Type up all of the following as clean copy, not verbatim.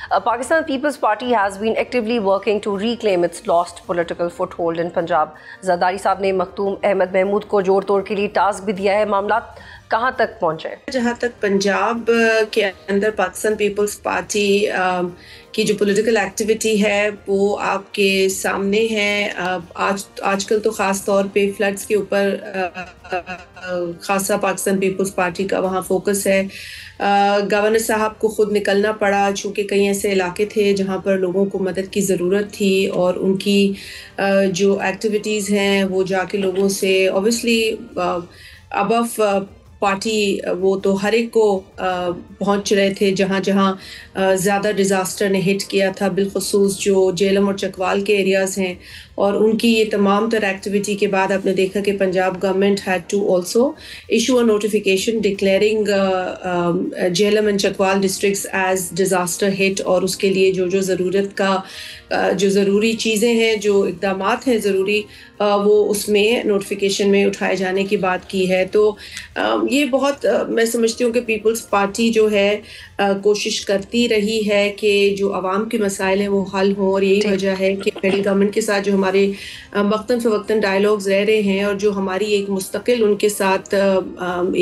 Pakistan People's Party has been actively working to reclaim its lost political foothold in Punjab. Zardari साहब ने मखदूम अहमद महमूद को जोड़ तोड़ के लिए टास्क भी दिया है. मामला कहाँ तक पहुँचे? जहाँ तक पंजाब के अंदर पाकिस्तान पीपल्स पार्टी की जो पॉलिटिकल एक्टिविटी है वो आपके सामने है. आजकल तो ख़ास तौर पे फ्लड्स के ऊपर खासा पाकिस्तान पीपल्स पार्टी का वहाँ फोकस है. गवर्नर साहब को ख़ुद निकलना पड़ा चूँकि कई ऐसे इलाके थे जहाँ पर लोगों को मदद की ज़रूरत थी और उनकी जो एक्टिविटीज़ हैं वो जाके लोगों से ऑब्वियसली अबव पार्टी वो तो हर एक को पहुंच रहे थे जहाँ जहाँ ज़्यादा डिज़ास्टर ने हिट किया था, बिलखुसूस जो जेलम और चकवाल के एरियाज़ हैं. और उनकी ये तमाम तर एक्टिविटी के बाद आपने देखा कि Punjab government had to also issue a notification declaring Jhelum and Chakwal districts as disaster hit. और उसके लिए जो जो ज़रूरत का जो ज़रूरी चीज़ें हैं, जो इक़दामात हैं ज़रूरी, वो उसमें नोटिफिकेशन में उठाए जाने की बात की है. तो ये बहुत मैं समझती हूँ कि पीपल्स पार्टी जो है कोशिश करती रही है कि जो आवाम के मसाइल हैं वो हल हों. और यही वजह है कि फेडरल गवर्नमेंट के साथ जो हमारे वक्तन फ़वक्तन डायलॉग्स रह रहे हैं और जो हमारी एक मुस्तकिल उनके साथ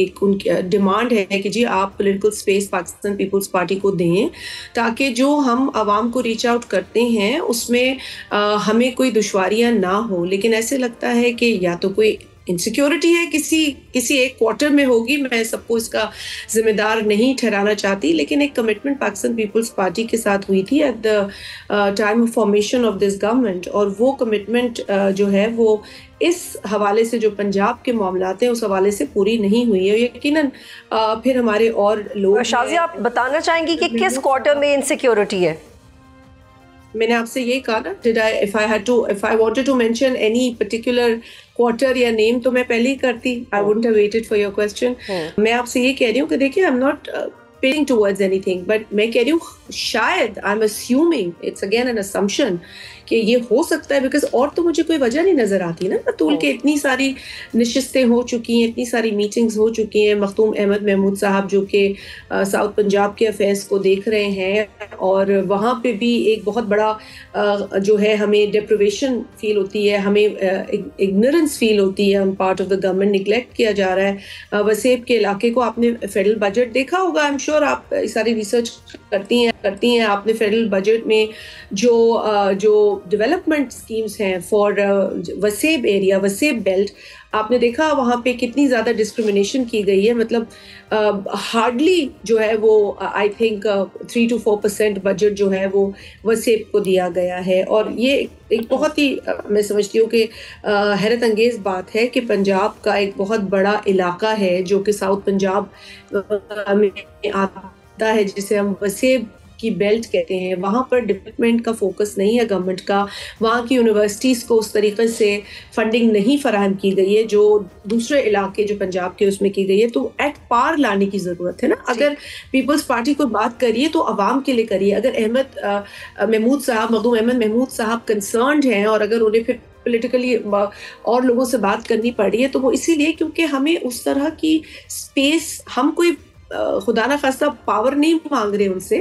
एक उनकी डिमांड है कि जी आप political space Pakistan peoples party को दें ताकि जो हम आवाम को रीच आउट करते हैं उसमें हमें कोई दुश्वारियां ना हो. लेकिन ऐसे लगता है कि या तो कोई इनसिक्योरिटी है किसी एक क्वार्टर में होगी, मैं सबको इसका जिम्मेदार नहीं ठहराना चाहती, लेकिन एक कमिटमेंट पाकिस्तान पीपल्स पार्टी के साथ हुई थी at the time of formation of this government. और वो कमिटमेंट जो है वो इस हवाले से जो पंजाब के मामलात हैं उस हवाले से पूरी नहीं हुई है. यकीनन फिर हमारे और लोग. शाज़िया, आप बताना चाहेंगी कि किस क्वार्टर में इनसिक्योरिटी है? मैंने आपसे ये कहा ना, if I wanted to mention any particular quarter या नेम तो मैं पहले ही करती. I wouldn't have waited for your question. मैं आपसे ये कह रही हूँ कि देखिए I'm not paying towards anything, but मैं कह रही हूँ शायद I'm assuming, it's again an assumption, कि ये हो सकता है बिकॉज और तो मुझे कोई वजह नहीं नज़र आती ना बतूल के. इतनी सारी नशिस्तें हो चुकी हैं, इतनी सारी मीटिंग्स हो चुकी हैं. मखदूम अहमद महमूद साहब जो कि साउथ पंजाब के अफेयर्स को देख रहे हैं और वहाँ पे भी एक बहुत बड़ा जो है हमें डिप्रिवेशन फील होती है, हमें इग्नोरेंस फील होती है on part of the government. Neglect किया जा रहा है. वसेब के इलाके को आपने फेडरल बजट देखा होगा, आई एम श्योर आप सारी रिसर्च करती हैं. आपने फेडरल बजट में जो डेवलपमेंट स्कीम्स हैं for Waseb area, Waseb belt, आपने देखा वहाँ पे कितनी ज़्यादा डिस्क्रिमिनेशन की गई है. मतलब हार्डली जो है वो आई थिंक 3 to 4% बजट जो है वो वसेब को दिया गया है. और ये एक बहुत ही मैं समझती हूँ कि हैरत अंगेज़ बात है कि पंजाब का एक बहुत बड़ा इलाका है जो कि साउथ पंजाब में आता है, जिसे हम वसेब की बेल्ट कहते हैं. वहाँ पर डेवलपमेंट का फोकस नहीं है गवर्नमेंट का. वहाँ की यूनिवर्सिटीज़ को उस तरीके से फंडिंग नहीं फराहम की गई है जो दूसरे इलाके जो पंजाब के उसमें की गई है. तो एट पार लाने की ज़रूरत है ना. अगर पीपल्स पार्टी को बात करिए तो आवाम के लिए करिए. अगर मखदूम अहमद महमूद साहब कंसर्न्ड हैं और अगर उन्हें फिर पॉलिटिकली और लोगों से बात करनी पड़ी है तो वो इसीलिए क्योंकि हमें उस तरह की स्पेस, हम कोई खुदा ना खास्ता पावर नहीं मांग रहे उनसे.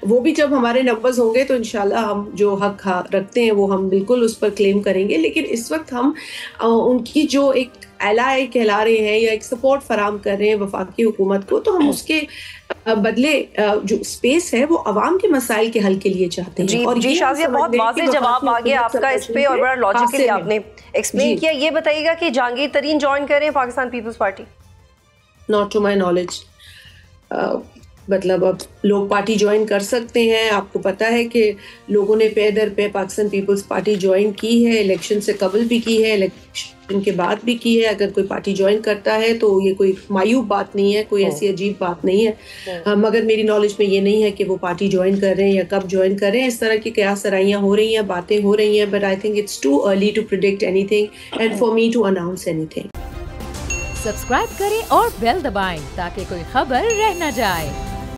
वो भी जब हमारे नंबर्स होंगे तो इंशाल्लाह हम जो हक रखते हैं वो हम बिल्कुल उस पर क्लेम करेंगे. लेकिन इस वक्त हम उनकी जो एक एलाय कहला रहे हैं या एक सपोर्ट फराम कर रहे हैं वफाकी हुकूमत को, तो हम उसके बदले जो स्पेस है वो अवाम के मसाइल के हल के लिए चाहते हैं. और जी शाज़िया, बहुत वाज़ेह जवाब आ गया आपका इस पे और बड़ा लॉजिकली आपने एक्सप्लेन किया. ये बताइएगा कि जहांगीर तरीन ज्वाइन करें Pakistan peoples party? Not to my knowledge. मतलब अब लोग पार्टी ज्वाइन कर सकते हैं. आपको पता है कि लोगों ने पे दर पे पाकिस्तान पीपल्स पार्टी ज्वाइन की है. इलेक्शन से कबल भी की है, इलेक्शन के बाद भी की है. अगर कोई पार्टी ज्वाइन करता है तो ये कोई मायूब बात नहीं है, कोई ऐसी अजीब बात नहीं है. मगर मेरी नॉलेज में ये नहीं है कि वो पार्टी ज्वाइन कर रहे हैं या कब ज्वाइन कर रहे हैं. इस तरह की क्या सराइयाँ हो रही हैं, बातें हो रही हैं, but I think it's too early to predict anything and for me to announce anything. Subscribe करें और बेल दबाएं ताकि कोई खबर रह न जाए.